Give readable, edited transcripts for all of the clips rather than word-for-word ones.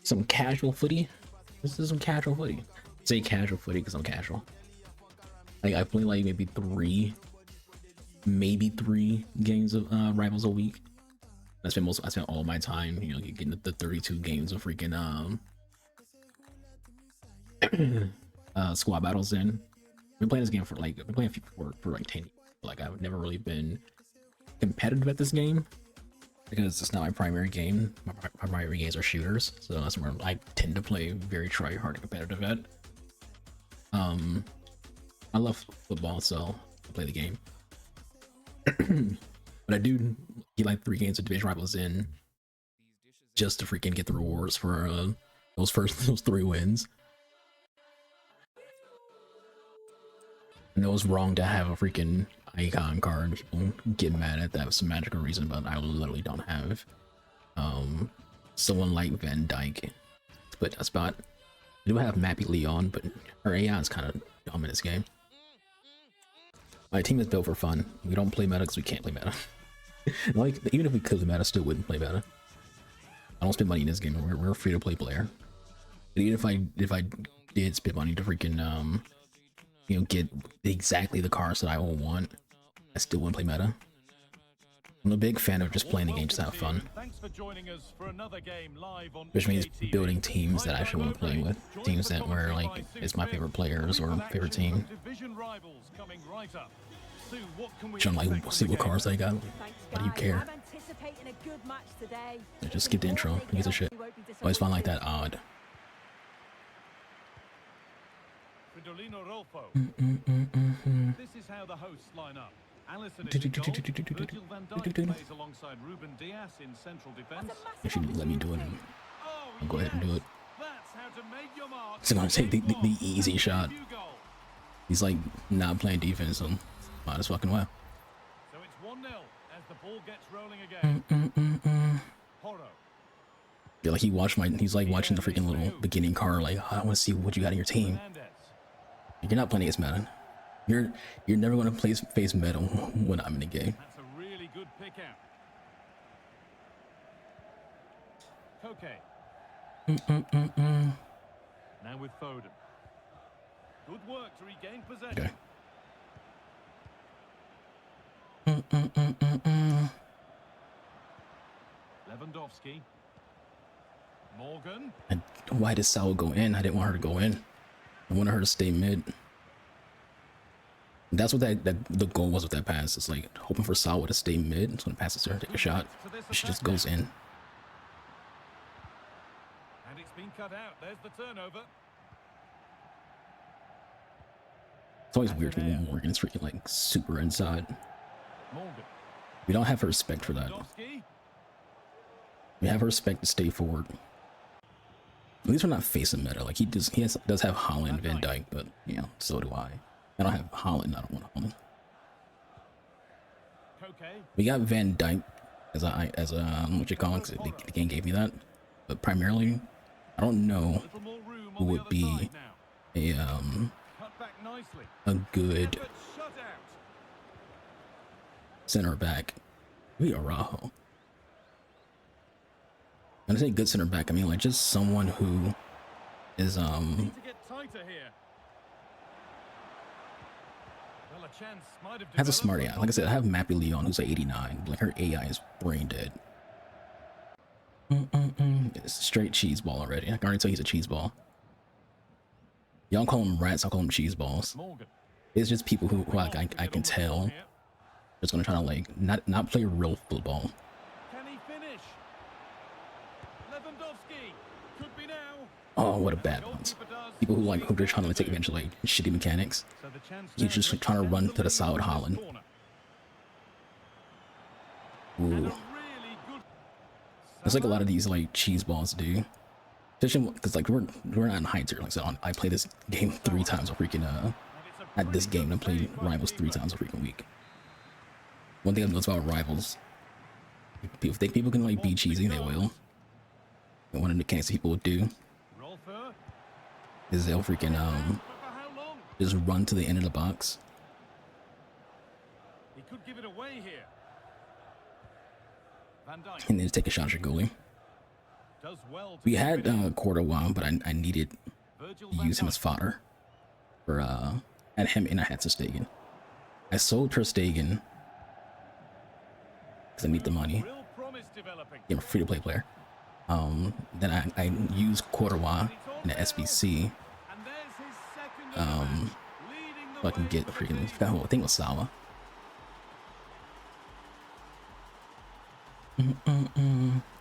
Some casual footy. This is some casual footy. I say casual footy because I'm casual. Like I play like maybe three games of Rivals a week. I spent all my time, you know, getting the 32 games of freaking squad battles in. I've been playing this game for like I've been playing for like 10 years. Like I've never really been competitive at this game because it's not my primary game. My primary games are shooters, so that's where I tend to play very try hard and competitive at. I love football, so I play the game. But I do get like 3 games of division rivals in just to freaking get the rewards for those 3 wins. I know it's wrong to have a freaking icon card. People get mad at that for some magical reason, but I literally don't have someone like Van Dyke to put that spot. I do have Mappy Leon, but her AI is kind of dumb in this game. My team is built for fun. We don't play meta because we can't play meta. Like, even if we could play meta, still wouldn't play meta. I don't spend money in this game. We're a free-to-play player. But even if I did spend money to freaking you know, get exactly the cars that I will want, I still wouldn't play meta. I'm a big fan of just playing the game just to have fun, which means building teams that I actually want to play with, teams that were like it's my favorite players or favorite team. Trying to like see what cars they got. Why do you care? Just skip the intro. Who gives a shit? Always find like that odd. This is how the hosts line up. Allison in goal, Virgil van Dijk plays alongside Ruben Dias in central defense. If you let me do it, I'll go ahead and do it. So I'm gonna take the easy shot. He's like not playing defense, so might as fucking well. So it's 1-0 as the ball gets rolling again. Yeah, like he's like watching the freaking little beginning car, like I want to see what you got in your team. You're not playing against meta. You're never gonna face meta when I'm in the game. That's a really good pick out. Koke. Now with Foden. Good work to regain possession. Okay. Lewandowski. Morgan. And why did Sal go in? I didn't want her to go in. I wanted her to stay mid. That's what the goal was with that pass. It's like hoping for Sawa to stay mid. It's gonna pass it to her, take a shot. She just goes in. And it's been cut out. There's the turnover. It's always weird when Morgan's freaking like super inside. Morgan. We don't have her respect for that. We have her respect to stay forward. At least we're not facing meta. Like he does have Holland, Van Dyke, but you know, so do I. I don't have Holland. I don't want Holland. We got Van Dyke as what you call it, 'cause the game gave me that. But primarily, I don't know who would be a good center back. We Araujo. When I say good center back, I mean like just someone who is has a smart AI. Like I said, I have Mappy Leon who's like 89. Like her AI is brain dead. It's a straight cheese ball already. I can already tell he's a cheese ball. Y'all call him rats, I'll call him cheese balls. It's just people who I can tell just gonna try to like not play real football. Oh, what a bad one. People who are trying to take advantage of like shitty mechanics. He's just trying to run to the solid Holland. Ooh. That's like a lot of these like cheese balls do. Especially because like we're not in high tier. Like so I play this game 3 times a freaking at this game I play Rivals 3 times a freaking week. One thing I've noticed about Rivals, people think people can like be cheesy, they will. And one of the mechanics people would do is they'll freaking just run to the end of the box. He could give it away here. Van Dijk. And then just take a shot at your goalie. Does well to We had finish. Cordova, but I needed Virgil to van use him as Dijk. fodder for at him, and I had Ter Stegen. I sold Ter Stegen because I need the money. Real promise developing. I'm a free-to-play player. Then I used Cordova in the SBC And there's his second of the match, leading the so I can way get a for the freaking. team. I think it was Salah.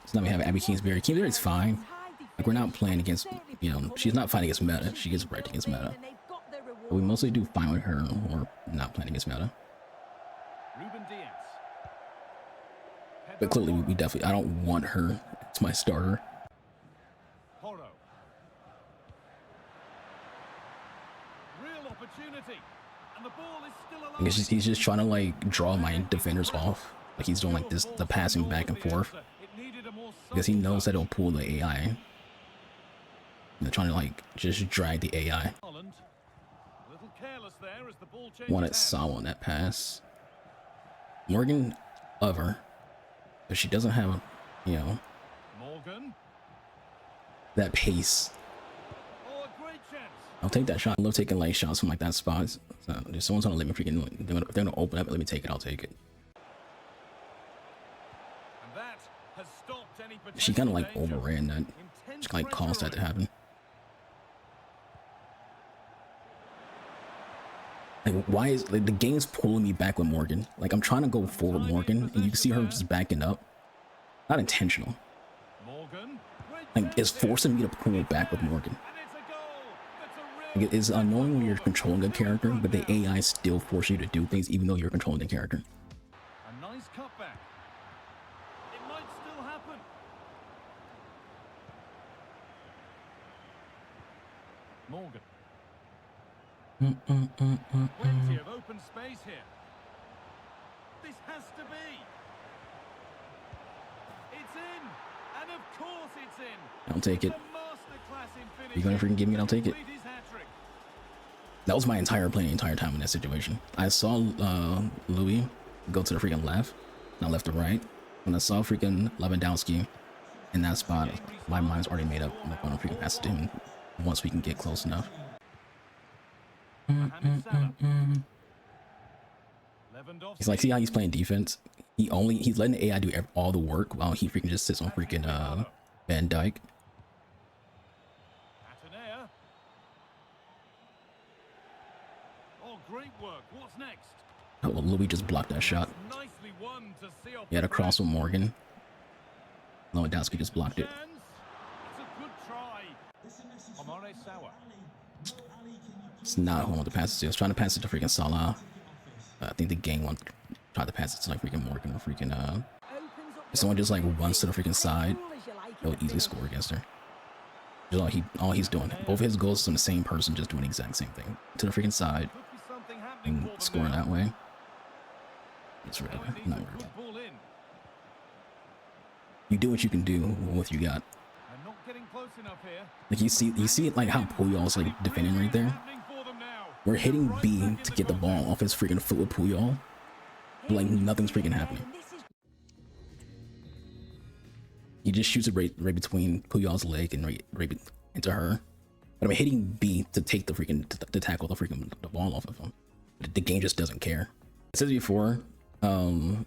So now we have Abby Kingsbury. Kingsbury's fine. Like, we're not playing against, you know, she's not fighting against meta. She gets right against meta. But we mostly do fine with her or not playing against meta. Ruben Diaz. But clearly, we definitely, I don't want her as my starter. Horo. Real opportunity. And the ball is still alive. I guess he's just trying to, like, draw my defenders off. Like, he's doing, like, this, the passing back and forth. Because he knows that it'll pull the AI. They're trying to, like, just drag the AI. Wanted Salah on that pass. Morgan, love her. But she doesn't have, you know, Morgan. that pace. Oh, a great chance. I'll take that shot. I love taking, like, shots from, like, that spot. So if someone's gonna let me freaking, if they're gonna open up and let me take it, I'll take it. And that has stopped any She kind of, like, potential danger. overran that. She, like, caused that to happen. Like, why is, like, the game's pulling me back with Morgan? Like, I'm trying to go forward Morgan, and you can see her just backing up. Not intentional. Morgan. Like, it's forcing me to pull back with Morgan. And it's a goal. That's a real Like, it's annoying when you're controlling a character, but the AI still forces you to do things even though you're controlling the character. A nice cutback. It might still happen. Morgan. Plenty of open space here. This has to be. It's in. And of course it's in. I'll take it. It's a masterclass in finishing. You're gonna freaking give me it, I'll take it. Complete his hat-trick. That was my entire play, the entire time in that situation. I saw Louis go to the freaking left, not left to right. When I saw freaking Lewandowski in that spot, my mind's already made up. I'm not gonna freaking pass it to him once we can get close enough. Mohamed Salah. Lewandowski. He's like, see how he's playing defense? He's letting the AI do all the work while he freaking just sits on freaking Van Dijk. Atenea. Oh, great work. What's next? Oh, well, Louis just blocked that shot. Nicely won to see off He had a the cross with break. Morgan. Lewandowski just blocked it. Chance. It's a good try. Omare Sawa. It's not who I want to pass it to. I was trying to pass it to freaking Salah. I think the game wanted to try to pass it to like freaking Morgan or freaking if someone just like runs to the freaking side, they'll easily score against her. Just all he's doing. Both of his goals from the same person, just doing the exact same thing. To the freaking side Could be something happening and for them scoring now. that way. It's really Now it needs not a worth it. good ball in. You do what you can do with what you got. They're not getting close enough here. Like you see it like how Puyol's like defending right there. Happening for them now. We're hitting B to get the ball off his freaking foot with Puyol. But like nothing's freaking happening. He just shoots it right between Puyol's leg and right into her. But I'm hitting B to take the freaking to tackle the freaking the ball off of him. But the game just doesn't care. I said before, I don't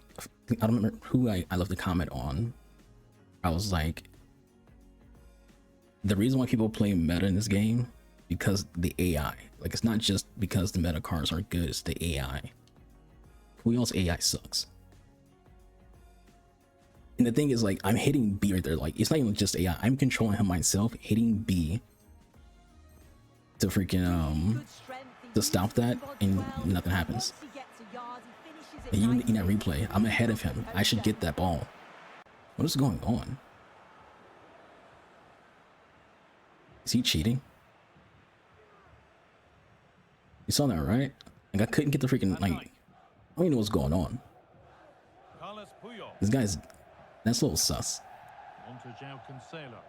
remember who I left a comment on. I was like, the reason why people play meta in this game because the AI. Like it's not just because the meta cards are good, it's the AI. Puyol's AI sucks. And the thing is, like, I'm hitting B right there. Like, it's not even just AI. I'm controlling him myself, hitting B to freaking to stop that, and nothing happens. And even in that replay, I'm ahead of him. I should get that ball. What is going on? Is he cheating? You saw that, right? Like, I couldn't get the freaking, like, I don't even know what's going on. Carlos Puyol. This guy's, that's a little sus. On to João Cancelo.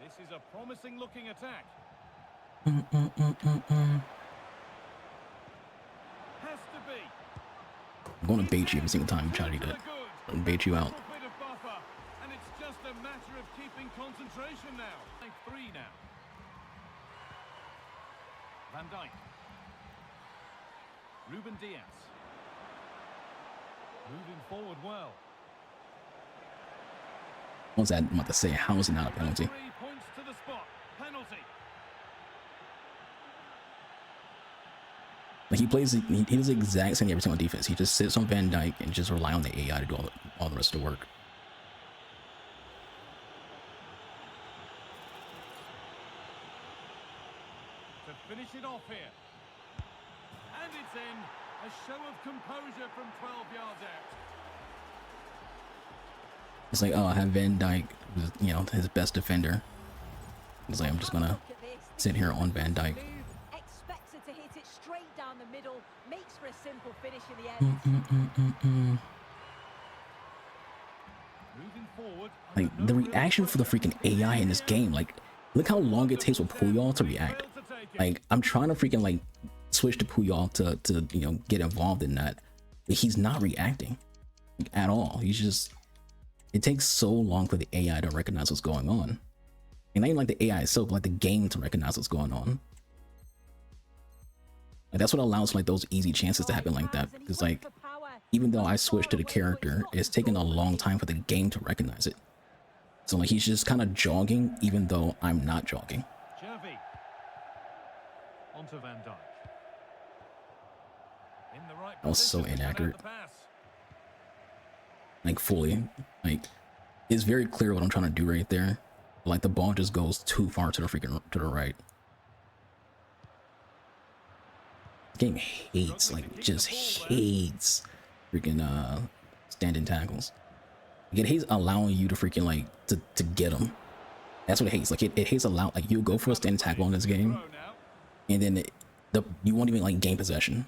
This is a promising looking attack. Has to be. I'm going to bait you every single time you try to do that. I'm gonna bait you out. Little bit of buffer, and it's just a matter of keeping Celebration now. 3 now. Van Dijk. Ruben Diaz. Moving forward well. What was that? I'm about to say, how is it not a penalty? 3 points to the spot. Penalty. Like he plays, he does the exact same every time on defense. He just sits on Van Dijk and just rely on the AI to do all the rest of the work. To finish it off here. And it's in. A show of composure from 12 yards out. It's like, oh, I have Van Dijk, you know, his best defender. It's like, I'm just gonna sit here on Van Dijk. Expects it to hit it straight down the middle, makes for a simple finish in the end. Moving forward. Like the reaction for the freaking AI in this game, like look how long it takes for Puyol to react. Like I'm trying to freaking like switch to Puyol to you know get involved in that, but he's not reacting like, at all. He's just, it takes so long for the AI to recognize what's going on, and not even like the AI itself, but like the game to recognize what's going on. Like that's what allows like those easy chances to happen like that, because like even though I switched to the character, it's taken a long time for the game to recognize it. So like he's just kind of jogging even though I'm not jogging. Jervy. Onto Van Dijk. In the right That was so position to inaccurate. the pass. Like fully, like it's very clear what I'm trying to do right there. But, like the ball just goes too far to the freaking to the right. This game hates, like just hates freaking standing tackles. Like, it hates allowing you to freaking like to get them. That's what it hates. Like it hates like you'll go for a standing tackle in this game, and then you won't even like gain possession.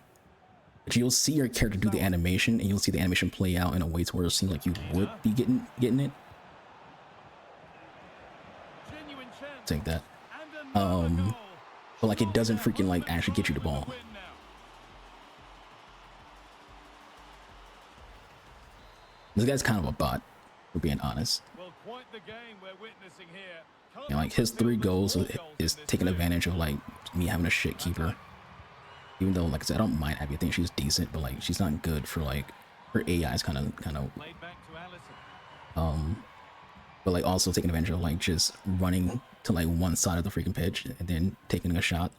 But you'll see your character do the animation, and you'll see the animation play out in a way to where it seems like you would be getting it. Genuine chance. Take that. And another goal. But like it doesn't freaking like actually get you the ball. Win now. This guy's kind of a bot, for being honest. Well, quite the game we're witnessing here. You know, like his 3 goals is taking advantage of like me having a shit keeper. Even though, like I said, I don't mind Abby. I think she's decent, but like she's not good for like her AI is kind of Played back to Allison. but like also taking advantage of like just running to like one side of the freaking pitch and then taking a shot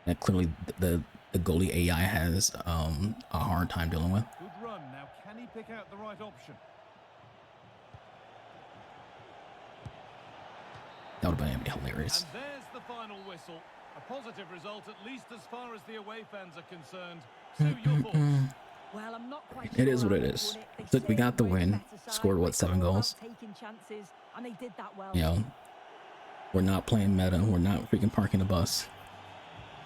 that clearly the goalie AI has a hard time dealing with. Good run. Now, can he pick out the right option? That would have been hilarious. And there's the final whistle. A positive result, at least as far as the away fans are concerned. Sue, your thoughts? Well, I'm not quite It sure is what it how is. they won it. Look, we They got the certainly win. were the better Scored, side. what, 7 goals? Taking chances, and they did that well. You know, we're not playing meta. We're not freaking parking the bus.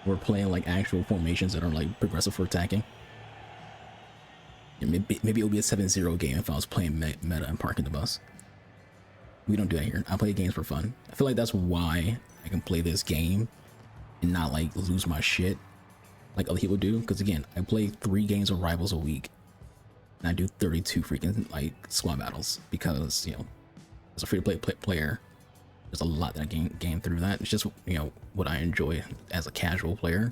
We're playing like actual formations that are like progressive for attacking. And maybe it would be a 7-0 game if I was playing meta and parking the bus. We don't do that here. I play games for fun. I feel like that's why I can play this game and not like lose my shit like other people do. Because again, I play 3 games of Rivals a week, and I do 32 freaking like squad battles because, you know, as a free-to-play player, there's a lot that I gain through that. It's just, you know, what I enjoy as a casual player.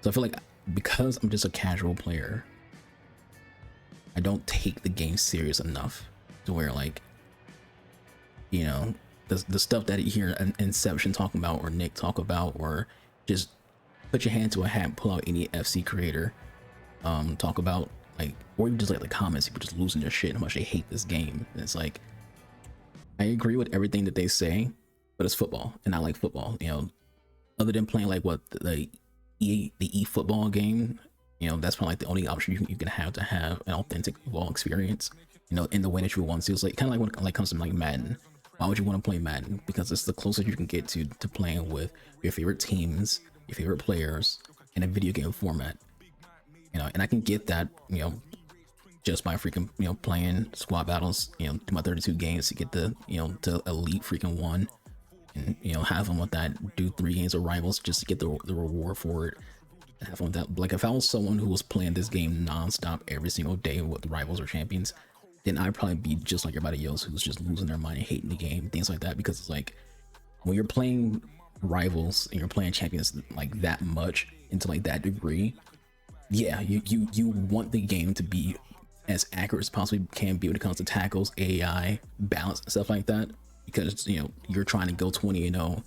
So I feel like because I'm just a casual player, I don't take the game serious enough to where like, you know, the stuff that you hear Inception talk about or Nick talk about, or just put your hand to a hat and pull out any FC creator talk about, like, or even just like the comments, people just losing their shit and how much they hate this game. And it's like, I agree with everything that they say, but it's football, and I like football. You know, other than playing like what the E football game, you know, that's probably like the only option you can have to have an authentic football experience. You know, in the way that you want to. It's like kind of like when it comes to like Madden. Why would you want to play Madden? Because it's the closest you can get to playing with your favorite teams, your favorite players in a video game format. You know, and I can get that, you know, just by freaking, you know, playing squad battles, you know, do my 32 games to get the, you know, to Elite freaking 1, and, you know, have fun with that, do 3 games of Rivals just to get the reward for it, have fun with that. Like if I was someone who was playing this game non-stop every single day with Rivals or Champions, then I'd probably be just like everybody else who's just losing their mind and hating the game, things like that. Because it's like when you're playing rivals and you're playing champions like that much into like that degree, yeah, you want the game to be as accurate as possibly can be when it comes to tackles, AI, balance, and stuff like that. Because you're trying to go 20-0,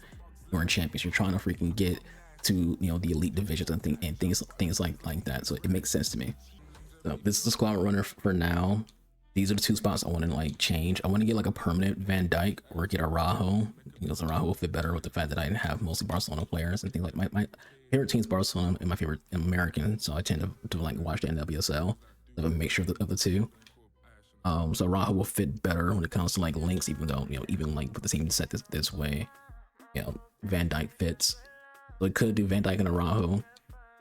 you're in champions, you're trying to freaking get to the elite divisions and things like that. So it makes sense to me. So this is the squad runner for now. These are the two spots I want to like change. I want to get like a permanent Van Dijk or get a Araujo. Araujo will fit better with the fact that I have mostly Barcelona players and things like my favorite team's Barcelona and my favorite American. So I tend to like watch the NWSL. So make sure of the two. So Araujo will fit better when it comes to like links, even though even like with the team set this way, Van Dijk fits. So I could do Van Dijk and Araujo.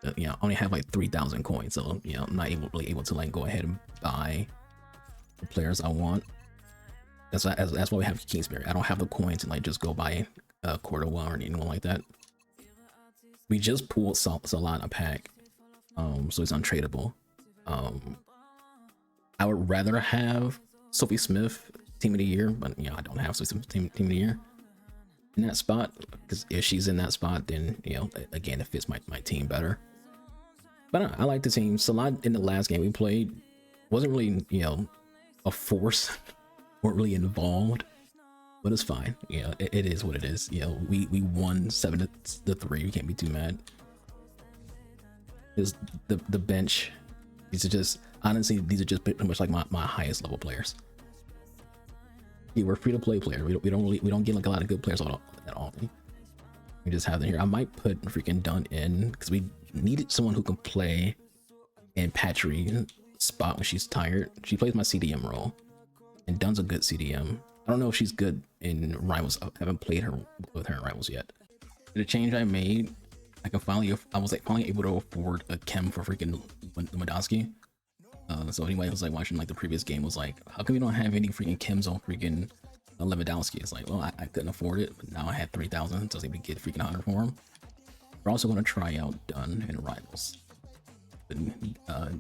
I only have like 3,000 coins, so I'm not really able to like go ahead and buy the players I want. That's why we have Kingsbury. I don't have the coins to like just go buy Cordova or anyone like that. We just pulled Solana pack, so it's untradeable. I would rather have Sophie Smith team of the year, but I don't have Sophie Smith team of the year in that spot, because if she's in that spot, then again, it fits my team better. But I like the team. Salah in the last game we played wasn't really a force, weren't really involved, but it's fine. It is what it is. We won 7-3. We can't be too mad. Is the bench, these are just pretty much like my highest level players. Yeah, we're free to play players. We don't get like a lot of good players that often. We just have them here. I might put freaking Dunn in because we needed someone who can play in Patry's spot when she's tired. She plays my CDM role, and Dunn's a good CDM. I don't know if she's good in rivals. I haven't played her with her in rivals yet. The change I made, I was like finally able to afford a chem for freaking Lewandowski. So anyway, I was like watching like the previous game, was like, how come we don't have any freaking chems on freaking Lewandowski? It's like, well, I couldn't afford it, but now I had 3,000, so I was able to get freaking 100 for him. We're also going to try out Dunn and rivals,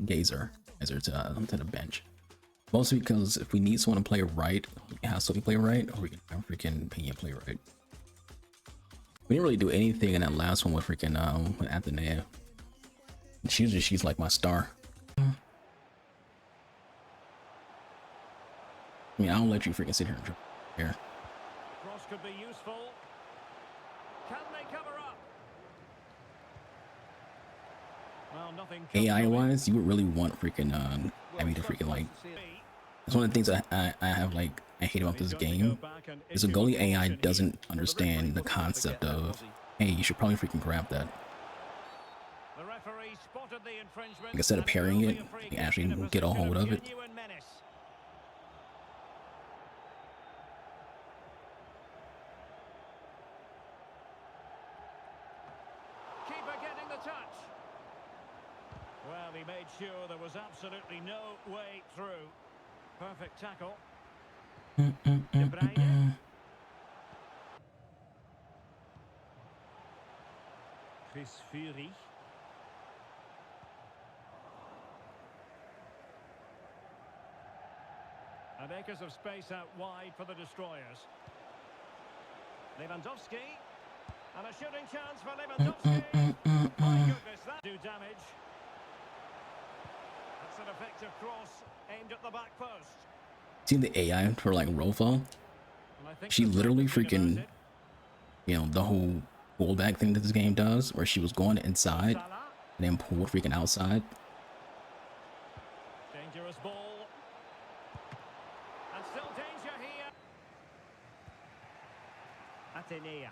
Gazer as to the bench. Mostly because if we need someone to play right, we can have Sophie play right, or we can have freaking Pena play right. We didn't really do anything in that last one with freaking with Athenea. She's like my star. I mean, I don't let you freaking sit here and drop here. Cross could be useful. Can they cover up? Well, nothing. AI wise, you would really want freaking Abby to freaking like. That's one of the things I have like I hate about this game. Is the goalie AI doesn't understand the concept of, hey, you should probably freaking grab that. Like instead of parrying it, you actually get a hold of it. Well, he made sure there was absolutely no way through. Perfect tackle. De Bruyne. Chris Footy. And acres of space out wide for the destroyers. Lewandowski. And a shooting chance for Lewandowski. My goodness, that do damage. That's an effective cross aimed at the back post. See the AI for like Rofo? She literally freaking, the whole pullback thing that this game does, where she was going inside and then pulled freaking outside. Dangerous ball. And still danger here. Athenea.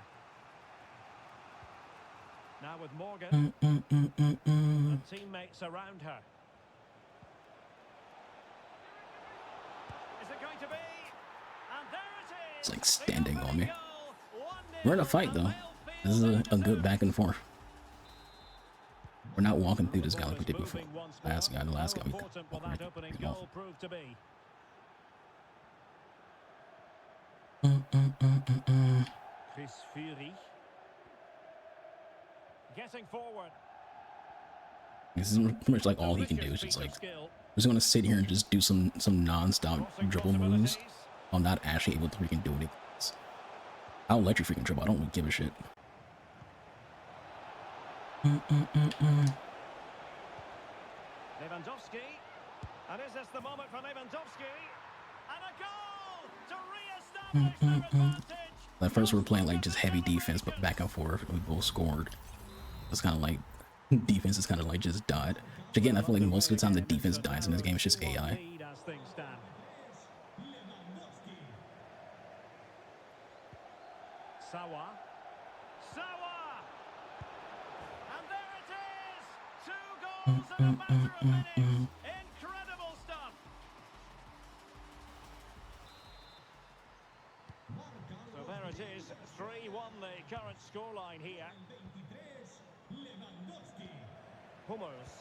Now with Morgan. And teammates around her. Is it going to be? And there it is. It's like standing on me. We're in a fight though. This is a good back and forth. We're not walking through this guy like we did before. The last guy we could walk right through him off. Chris Footy. Getting forward. This is pretty much like all he can do. It's just like, I'm just gonna sit here and just do some non-stop dribble moves. I'm not actually able to freaking do anything. I'll let you freaking dribble. I don't really give a shit. Lewandowski. And is this the moment for Lewandowski? And a goal to re-establish their advantage. At first we were playing like just heavy defense, but back and forth, we both scored. It's kind of like defense is kind of like just died. Which again, I feel like most of the time the defense dies in this game. It's just AI. Sawa. And there it is! 2 goals in a matter of minutes. Incredible stuff. So there it is, 3-1 the current scoreline here. Hummels.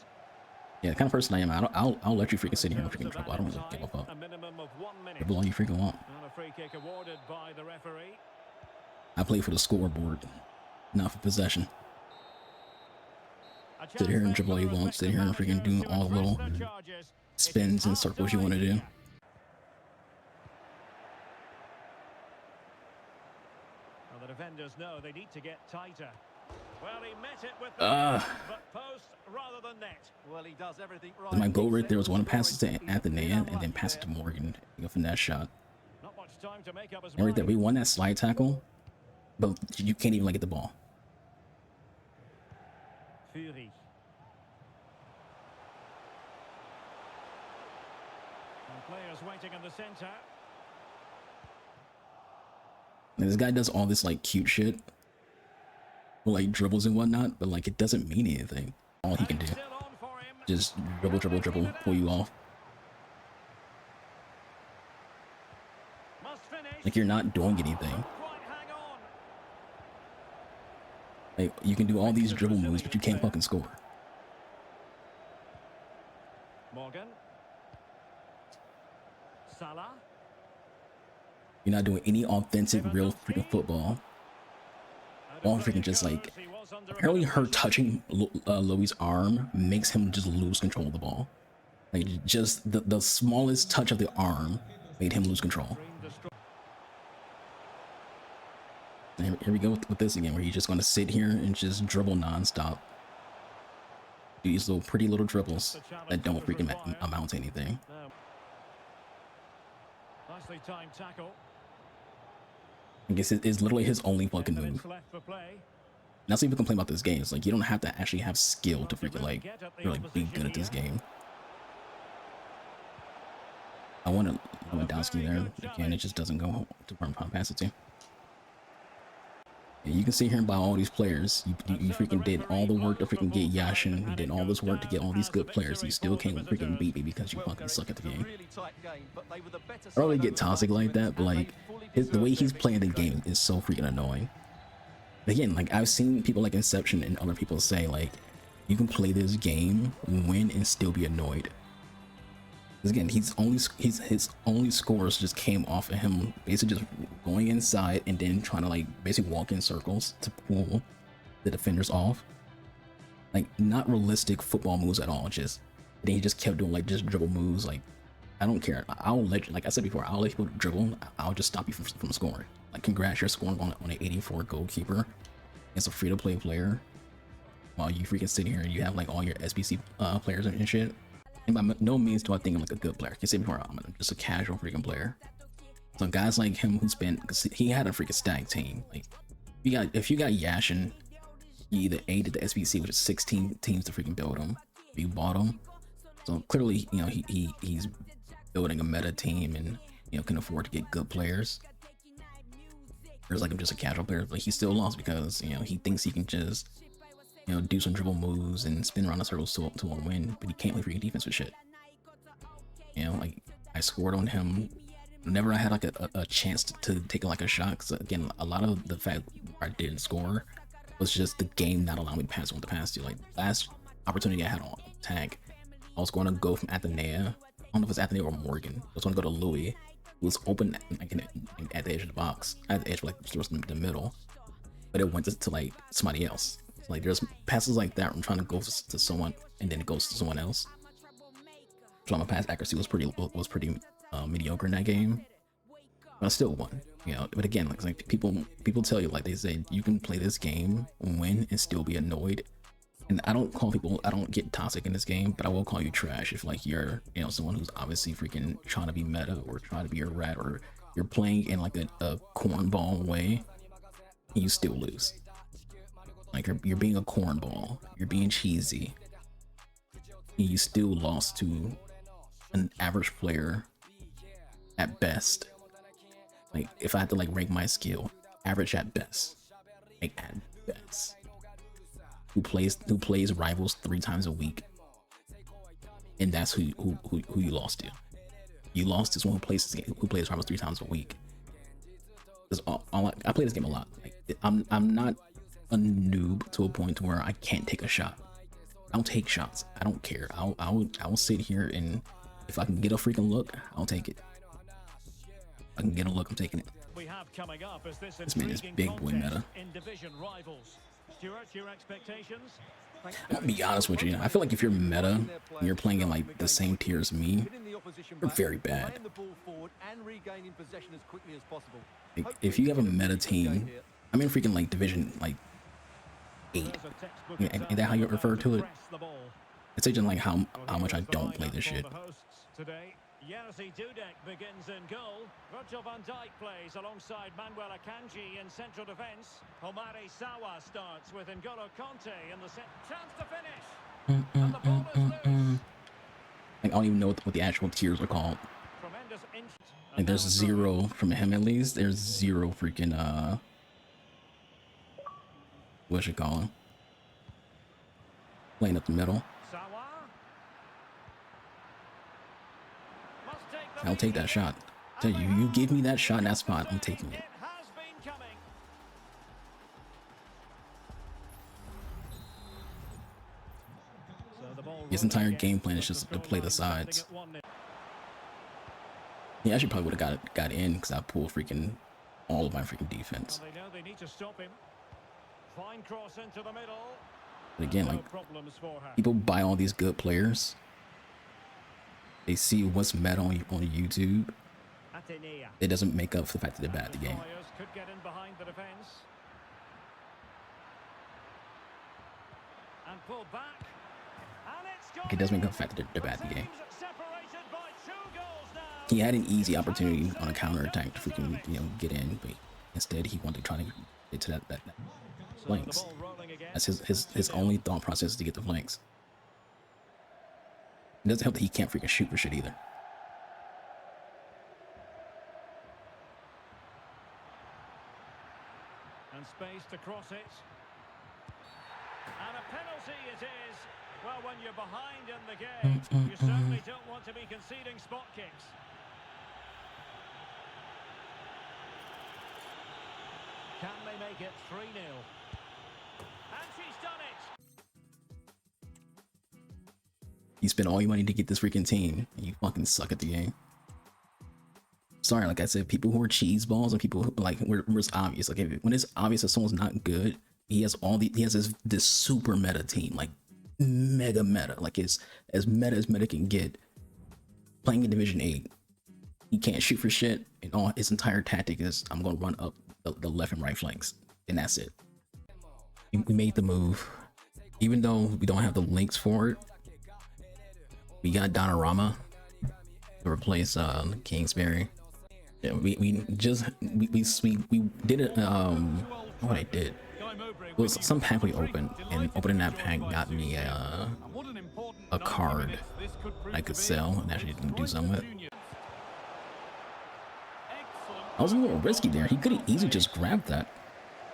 Yeah, the kind of person I am. I'll let you freaking sit here and freaking dribble. I don't really give a fuck. A minimum of 1 minute. Dribble all you freaking want. And a free kick awarded by the referee. I play for the scoreboard, not for possession. Sit here and dribble all you want. Sit here and freaking do all the little spins and circles you want to do. Well, the defenders know they need to get tighter. Well, he met it with the but post rather than net. Well, he does everything right. My goal right there was one pass to Anthony and then pass it to Morgan. You know, finesse shot. Not much time to make up his And right there, mind. we won that slide tackle, but you can't even like get the ball. Footy. And players waiting in the centre. And this guy does all this like cute shit, like dribbles and whatnot, but like it doesn't mean anything. All he can do, Still on for him. just dribble, pull you off. Must finish. Like you're not doing anything. Quite hang on. Like you can do all these dribble moves, but you can't fucking score. Morgan. Salah. You're not doing any authentic, real freaking football. All freaking just like, apparently her touching Louis' arm makes him just lose control of the ball. Like just the smallest touch of the arm made him lose control. And here we go with this again, where he's just going to sit here and just dribble non-stop. Do these little pretty little dribbles that don't freaking amount to anything. Nicely timed tackle. I guess it's literally his only fucking move. Left for play. That's what people complain about this game. It's like you don't have to actually have skill to freaking like really be good at this game. I want Lewandowski there. Again, it just doesn't go to where I'm trying to pass it to. Yeah, you can sit here and buy all these players. You freaking did all the work to freaking get Yashin. You did all this work to get all these good players. You still can't freaking beat me because you fucking suck at the game. I don't really get toxic like that, but like the way he's playing the game is so freaking annoying. Again, like I've seen people like Inception and other people say like you can play this game, win, and still be annoyed. Because again, his only scores just came off of him basically just going inside and then trying to like basically walk in circles to pull the defenders off. Like not realistic football moves at all. Just then he just kept doing like just dribble moves. Like I don't care. I'll let you, like I said before, I'll let people dribble. I'll just stop you from scoring. Like congrats, you're scoring on an 84 goalkeeper. It's a free-to-play player. While you freaking sit here and you have like all your SBC players and shit. And by no means do I think I'm like a good player. I can say before I'm just a casual freaking player. So guys like him who's been, cause he had a freaking stacked team. Like if you got Yashin, you either aided the SBC, which is 16 teams to freaking build him. If you bought him, so clearly you know he's building a meta team and you know can afford to get good players. Whereas like I'm just a casual player, but he still lost because you know he thinks he can just you know do some dribble moves and spin around the circles to a win, but he can't play freaking defense with shit. You know, like I scored on him whenever I had like a chance to take like a shot. Because again, a lot of the fact I didn't score was just the game not allowing me to pass on the pass to. Like last opportunity I had on tag, I was going to go from Athenea. I don't know if it's Athenea or Morgan. I was going to go to Louis, who was open like at the edge of the box, at the edge like towards the middle, but it went to like somebody else. Like there's passes like that. I'm trying to go to someone and then it goes to someone else. So my pass accuracy was pretty mediocre in that game, but I still won. You know, but again, like people tell you, like they say, you can play this game, win, and still be annoyed. And I don't get toxic in this game, but I will call you trash if like you're, you know, someone who's obviously freaking trying to be meta or trying to be a rat, or you're playing in like a cornball way, and you still lose. Like you're being a cornball, you're being cheesy, and you still lost to an average player at best. Like if I had to like rank my skill, average at best, like at best. Who plays rivals 3 times a week, and that's who you lost to. You lost to someone who plays rivals 3 times a week. Because I play this game a lot. Like I'm not a noob to a point where I can't take a shot. I'll take shots. I don't care. I'll sit here, and if I can get a freaking look, I'll take it. If I can get a look, I'm taking it. We have coming up as This man is big boy meta. in division rivals. Stuart, your expectations? I'll be honest with you, I feel like if you're meta and you're playing in like the same tier as me, you're very bad. Like, if you have a meta team, I'm in freaking like division like 8. Is that how you refer to it? It's just like how much I don't play this shit. Jerzy Dudek begins in goal. Virgil van Dijk plays alongside Manuel Akanji in central defence. Omari Sawa starts with N'Golo Conte in the set. Chance to finish. And the ball is loose. Like, I don't even know what the actual tiers are called. Like there's 0 from him at least. There's 0 freaking what you call him? Playing up the middle. I'll take that shot. Tell you, you give me that shot in that spot, I'm taking it. His entire game plan is just to play the sides. He actually probably would have got in because I pulled freaking all of my freaking defense. But again, like, people buy all these good players. They see what's meta on YouTube. It doesn't make up for the fact that they're bad at the game. Like, it doesn't make up for the fact that they're bad at the game. He had an easy opportunity on a counter attack to freaking, you know, get in, but instead he wanted to try to get to that flanks. That's his only thought process is to get the flanks. It doesn't help that he can't freaking shoot for shit either. And space to cross it. And a penalty it is. Well, when you're behind in the game, you certainly don't want to be conceding spot kicks. Can they make it 3-0? And she's done it. You spend all your money to get this freaking team, and you fucking suck at the game. Sorry, like I said, people who are cheese balls and people who, like, where it's obvious. Like, when it's obvious that someone's not good, he has this super meta team, like mega meta, like as meta as meta can get. Playing in Division 8, he can't shoot for shit, and all his entire tactic is, I'm gonna run up the left and right flanks, and that's it. We made the move, even though we don't have the links for it. We got Donnarumma to replace Kingsbury. Yeah, we did it. What I did was some pack we opened, and opening that pack got me a card I could sell and actually do something with. I was a little risky there. He could have easily just grabbed that.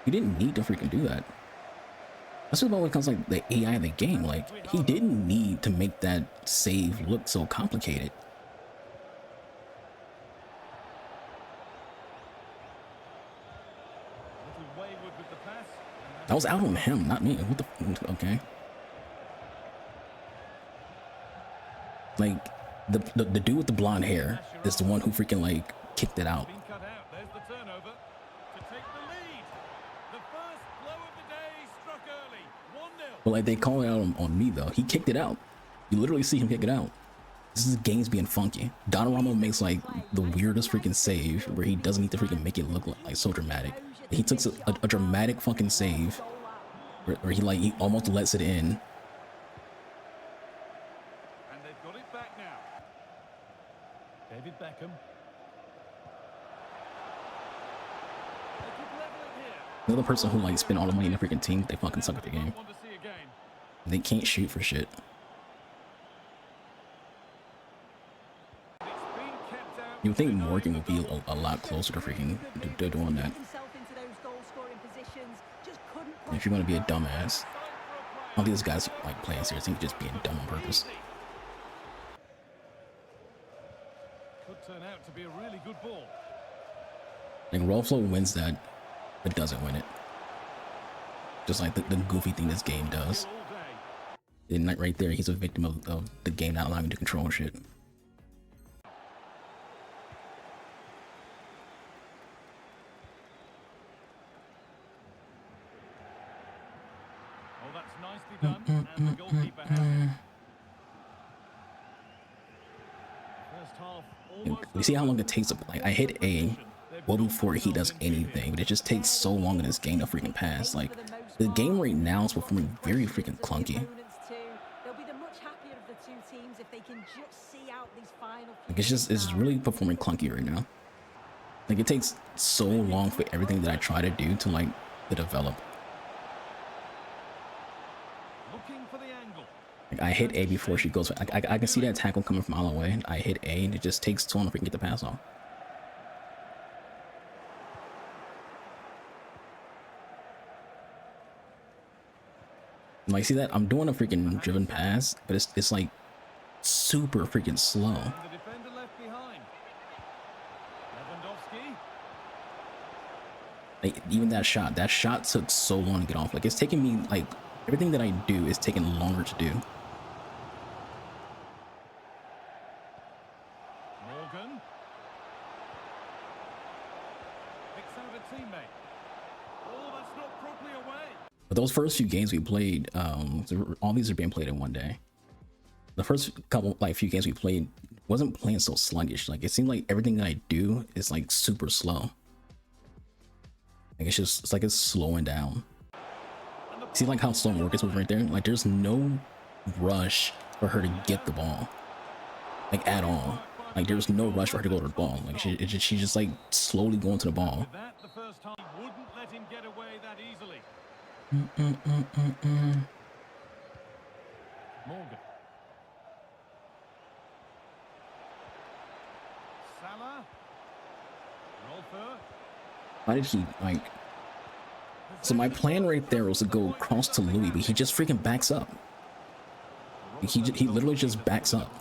He didn't need to freaking do that. That's what about when it comes to like the AI of the game. Like, he didn't need to make that save look so complicated. That was out on him, not me. What the? Okay. Like, the dude with the blonde hair is the one who freaking like kicked it out. There's the turnover to take the lead. The first blow of the day struck early. But like they call it out on me though. He kicked it out. You literally see him kick it out. This is games being funky. Donnarumma makes like the weirdest freaking save where he doesn't need to freaking make it look like so dramatic. He took a dramatic fucking save where he almost lets it in. And they've got it back now. David Beckham. They could level it here. Another person who like spent all the money in the freaking team, they fucking suck at the game. Want to see again. They can't shoot for shit. It's been kept out. You would think Morgan would be a lot closer to freaking doing that. If you're gonna be a dumbass, I don't think this guy's like playing serious. He's just being dumb on purpose. Could turn out to be a really good ball. Like Rolflo wins that, but doesn't win it. Just like the goofy thing this game does. All day. And right there, he's a victim of the game not allowing him to control shit. Oh, that's nicely done. And the goalkeeper has it. First half, almost. You see how long it takes to like I hit A well before he does anything, but it just takes so long in this game to freaking pass. Like the game right now is performing very freaking clunky. Like it's really performing clunky right now. Like it takes so long for everything that I try to do to like to develop. Looking for the angle. Like I hit A before she goes. I can see that tackle coming from a mile away. I hit A and it just takes too long to freaking get the pass off. Like see that I'm doing a freaking driven pass, but it's like super freaking slow. And the defender left behind. Lewandowski. Like even that shot took so long to get off. Like it's taking me like everything that I do is taking longer to do. Morgan. Picks out a teammate. Oh, that's not properly away. But those first few games we played, all these are being played in one day. The first couple, like few games we played, wasn't playing so sluggish. Like it seemed like everything that I do is like super slow. Like it's like it's slowing down. See like how slow Morgan's moving right there? Like there's no rush for her to get the ball, like at all. Like there's no rush for her to go to the ball. Like she's just like slowly going to the ball. That the first time wouldn't let him get away that easily. Morgan. Salah. Rolfer. Why did he like? So my plan right there was to go across to Louis, but he just freaking backs up. He literally just backs up.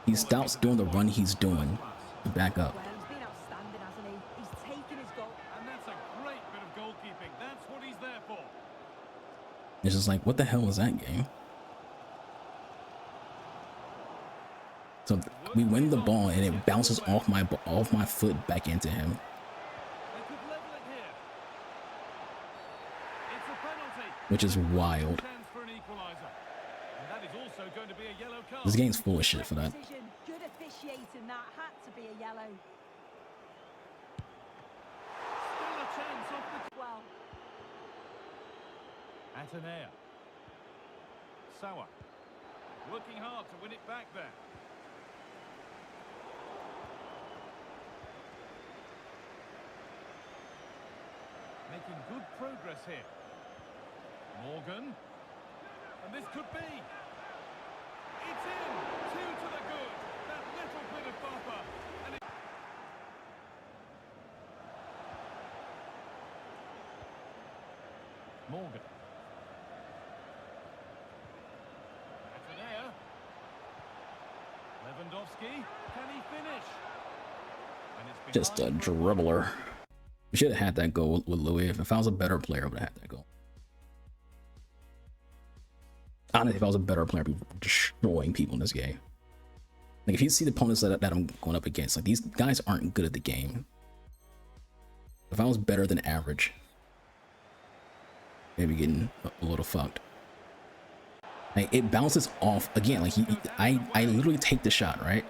He stops doing the run he's doing to back up. Well, he's been outstanding, hasn't he? He's taken his goal. And that's a great bit of goalkeeping. That's what he's there for. It's just like, what the hell was that game? So we win the ball and it bounces off my foot back into him. They could level it here. It's a penalty. Which is wild. Chance for an equalizer. And that is also going to be a yellow card. This game's full of shit for that. Decision. Good officiating, that had to be a yellow. Still a chance off the Well, Atenea. Sawa. Working hard to win it back there. Making good progress here. Morgan. And this could be. It's in. Two to the good. That little bit of buffer. And it... Morgan. Atenea. Lewandowski. Can he finish? And it's Just a behind for dribbler. We should have had that goal with Louis. If I was a better player, I would have had that goal. Honestly, if I was a better player, I'd be destroying people in this game. Like, if you see the opponents that I'm going up against, like, these guys aren't good at the game. If I was better than average, maybe getting a little fucked. Like it bounces off again. Like I literally take the shot, right,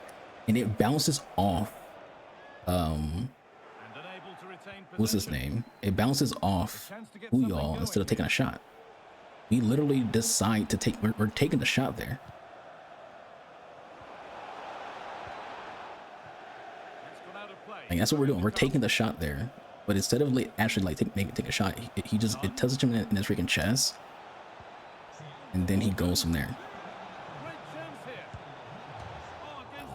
and it bounces off. What's his name? It bounces off y'all instead of taking a shot. We literally decide to take. We're taking the shot there. Like that's what we're doing. We're taking the shot there, but instead of like actually like take a shot, he just it touches him in his freaking chest, and then he goes from there.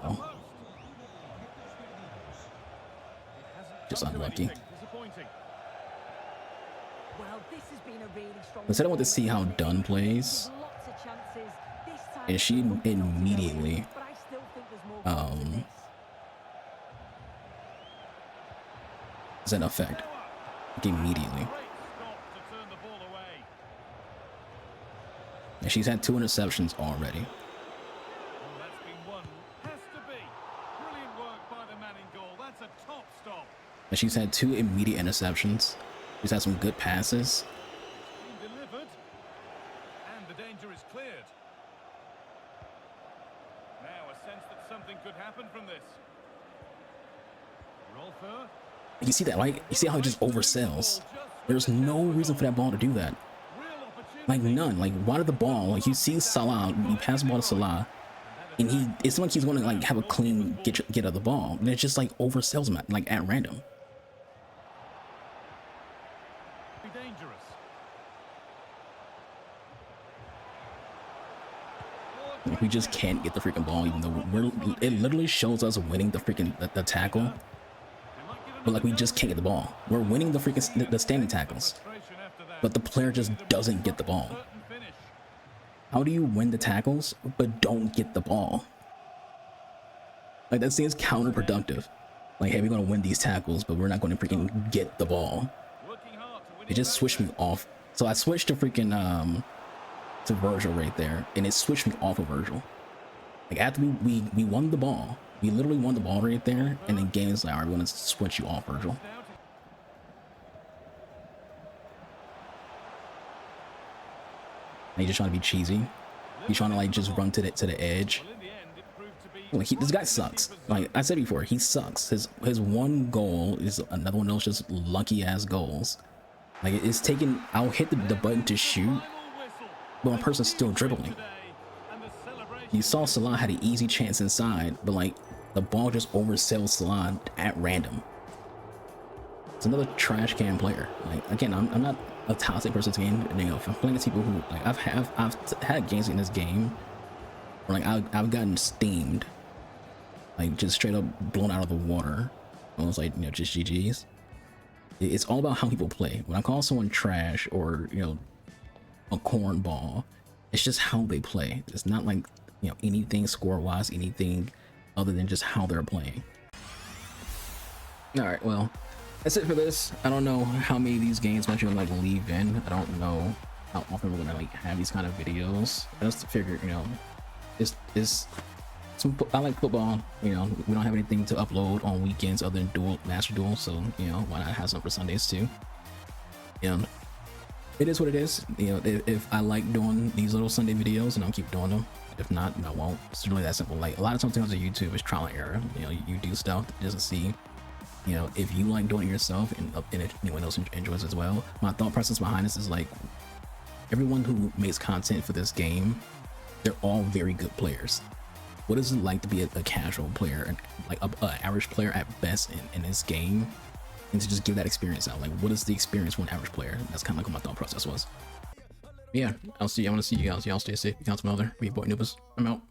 Oh. Just unlucky. Instead, I want to see how Dunn plays, and she immediately is an effect. Like immediately. And she's had 2 interceptions already. And she's had 2 immediate interceptions. She's had some good passes. And the danger is cleared. Now a sense that something could happen from this. You see that, right? You see how he just oversells. There's no reason for that ball to do that. Like none. Like why did the ball? Like you see Salah, you pass the ball to Salah, and it's like he's going to like have a clean get of the ball, and it just like oversells him like at random. We just can't get the freaking ball, even though it literally shows us winning the freaking the tackle, but like we just can't get the ball. We're winning the freaking the standing tackles, but the player just doesn't get the ball. How do you win the tackles but don't get the ball? Like that seems counterproductive. Like, hey, we're gonna win these tackles, but we're not gonna freaking get the ball. It just switched me off. So I switched to freaking to Virgil right there, and it switched me off of Virgil. Like after we won the ball, we literally won the ball right there, and then game is like, all right, we're gonna switch you off, Virgil. And he's just trying to be cheesy. He's trying to like just run to the edge. Like this guy sucks. Like I said before, he sucks. His one goal is another one of those just lucky ass goals. Like it's taking. I'll hit the button to shoot, but one person's still dribbling. You saw Salah had an easy chance inside, but like the ball just oversells Salah at random. It's another trash can player. Like again, I'm not a toxic person to game. You know, if I'm playing against people who like I've had games in this game where like I've gotten steamed, like just straight up blown out of the water. Almost like, you know, just GGs. It's all about how people play. When I call someone trash or, you know, a cornball, it's just how they play. It's not like, you know, anything score wise, anything other than just how they're playing. All right, well, that's it for this. I don't know how many of these games I'm actually gonna like leave in. I don't know how often we're gonna like have these kind of videos. I just figured, you know, I like football. You know, we don't have anything to upload on weekends other than Master Duel, so you know, why not have some for Sundays too? And it is what it is. You know, if I like doing these little Sunday videos, and I'll keep doing them. If not, I won't. It's really that simple. Like a lot of times on YouTube is trial and error. You know, you do stuff that doesn't see. You know, if you like doing it yourself and if anyone else enjoys as well. My thought process behind this is like, everyone who makes content for this game, they're all very good players. What is it like to be a casual player and like a average player at best in this game, and to just give that experience out? Like, what is the experience for an average player? That's kind of like what my thought process was. Yeah, I want to see you guys. Y'all stay safe. You count some other. Be boy Noobus. I'm out.